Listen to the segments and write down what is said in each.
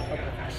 pabukas.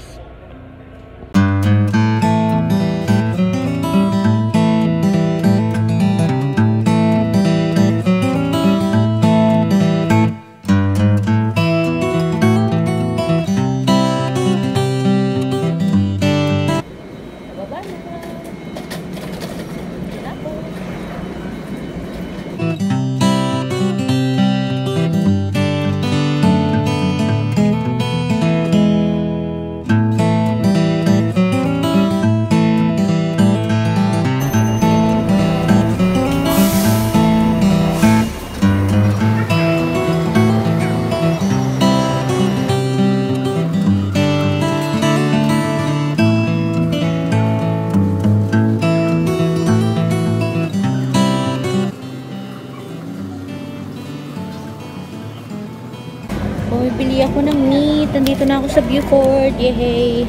Bumibili ako ng meat. Nandito na ako sa Buford. Yehey!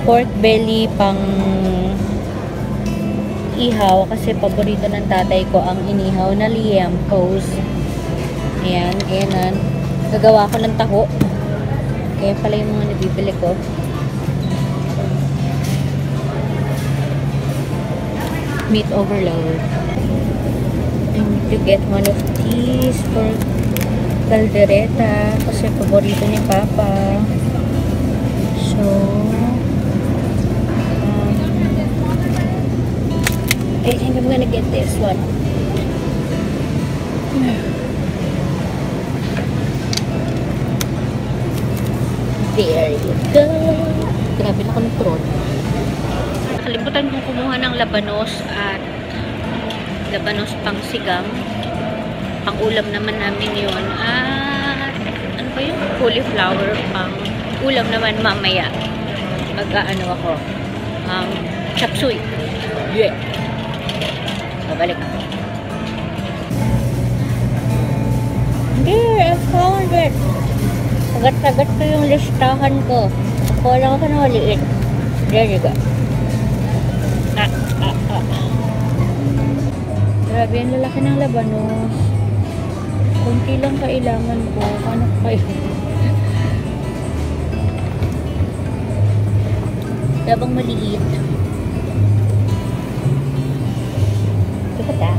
Pork belly pang ihaw kasi paborito ng tatay ko ang inihaw na liempos. Ayan, ayan. Gagawa ko ng taho. Kaya pala yung mga nabibili ko. Meat overload. I need to get one of these for caldereta kasi paborito ni Papa. So, I think I'm gonna get this one. There you go. Grabe na ako ng trot. Nakalimutan kong kumuha ng labanos at labanos pang sigang. Pang ulam naman namin yun. At ano ba yun? Cauliflower pang ulam naman mamaya. Mag-ano ako. Chop suey. Yeah. Babalik ako. There, I found it. Sagat-sagat ko yung listahan ko. Ako lang ako na maliit. There you go. Grabe, ang lalaki ng labanos. Kunti lang kailangan ko. Ano kayo? Dabang maliit. Dapat ah.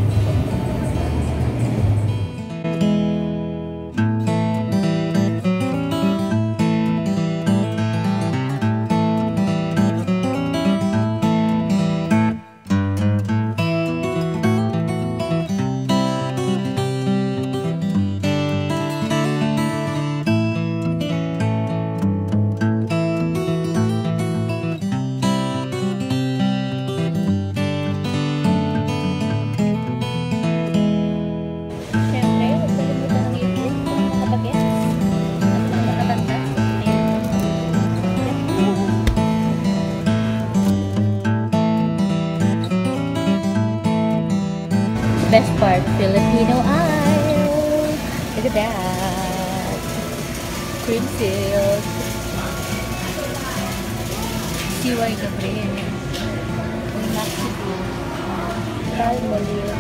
Best part, Filipino aisle. Look at that. Cream silk. CY Gabriel. Mexico. Palmolive.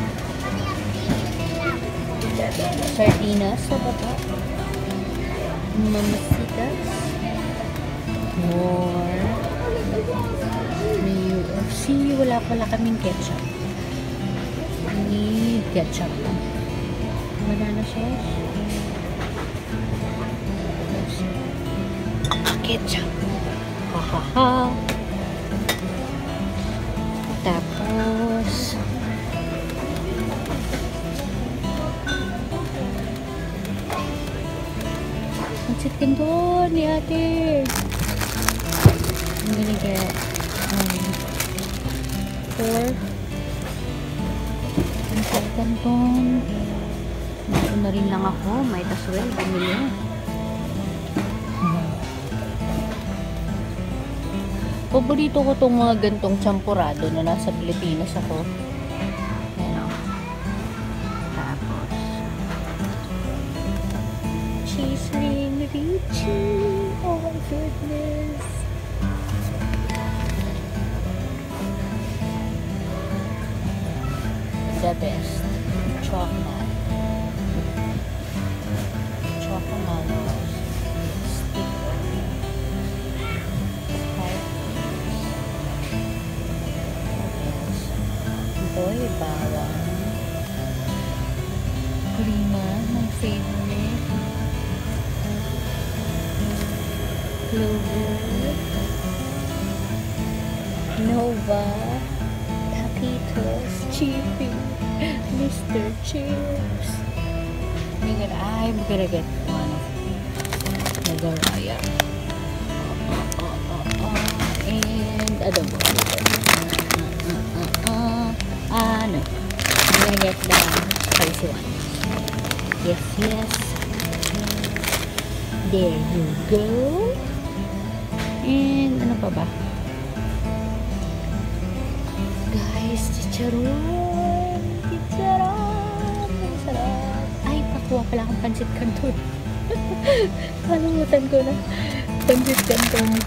Sardinas sa baba. Mamacitas. More. May UFC. Wala pala kaming ketchup. Need ketchup. Banana sauce. Ketchup. Ha ha ha. Tapos ang chicken doon ni ate. I'm gonna get 4 kanton. Dito na rin lang ako. Might as well bumili. Paborito ko itong mga gantong champurado na nasa Pilipinas ako. Ayan o. Tapos cheese ring ricci. Oh my goodness. The best. Chocolate. Chocolate. Clover, Nova, Taquitos, Chippy, Mr. Chips. I'm gonna get one of Nagaraya. And adobo. Ano? I'm gonna get the spicy one. Yes, yes. There you go. And ano pa ba? Guys, chicharon. Chicharon. Ang sarap. Ay, pakuha pala akong pansit canton. Kalimutan ko na. Pansit canton.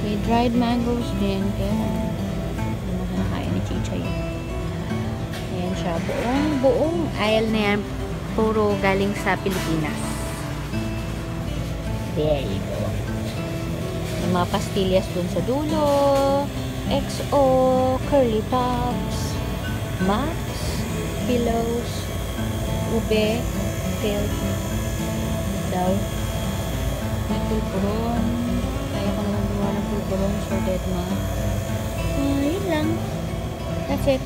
May dried mangoes din. Kaya nakakain ni Chichay. Ayan siya. Buong aisle na yan. Puro galing sa Pilipinas. There you go. May mga pastillas dun sa dulo. XO, curly tops, Max, pillows, ube, filled daw. May pulpuron. Kaya ko naman gumawa ng pulpuron. So, dead ma. Yun lang. That's it.